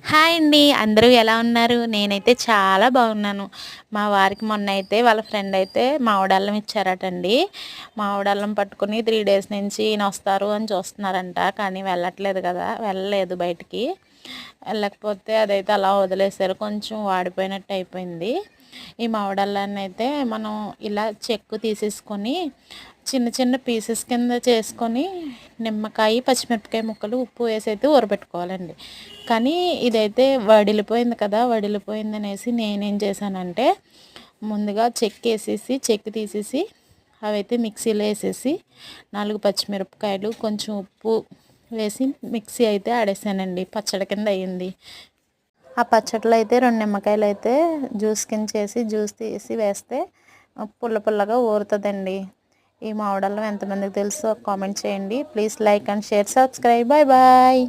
Hi అండి. అందరూ ఎలా ఉన్నారు? నేనైతే చాలా బాగున్నాను. మా వారికి మొన్నైతే వాళ్ళ ఫ్రెండ్ అయితే మామిడల్లం ఇచ్చారటండి. మామిడల్లం పట్టుకొని 3 డేస్ నుంచి ఈయనొస్తారు అని చూస్తున్నారంట. కానీ వెళ్ళట్లేదు కదా! వెళ్ళలేదు బయటికి. వెళ్ళకపోతే అదైతే అలా వదిలేసారు. కొంచెం వాడిపోయినట్టు అయిపోయింది. ఈ మామిడల్లాన్నయితే మనం ఇలా చెక్కు తీసేసుకొని చిన్న చిన్న పీసెస్ కింద చేసుకొని నిమ్మకాయ, పచ్చిమిరపకాయ ముక్కలు, ఉప్పు వేసైతే ఊరబెట్టుకోవాలండి. కానీ ఇదైతే వడిలిపోయింది కదా! వడిలిపోయిందనేసి నేనేం చేశానంటే ముందుగా చెక్కు తీసేసి అవైతే మిక్సీలో వేసేసి 4 పచ్చిమిరపకాయలు, కొంచెం ఉప్పు వేసి మిక్సీ అయితే ఆడేసానండి. పచ్చడి కింద అయ్యింది. ఆ పచ్చడిలో అయితే 2 నిమ్మకాయలు అయితే జ్యూస్ కింద చేసి జ్యూస్ తీసి వేస్తే పుల్ల పుల్లగా ఊరుతుందండి. ఈ మామిడల్లం ఎంతమందికి తెలుసో కామెంట్ చేయండి. Please like and share, subscribe. Bye bye.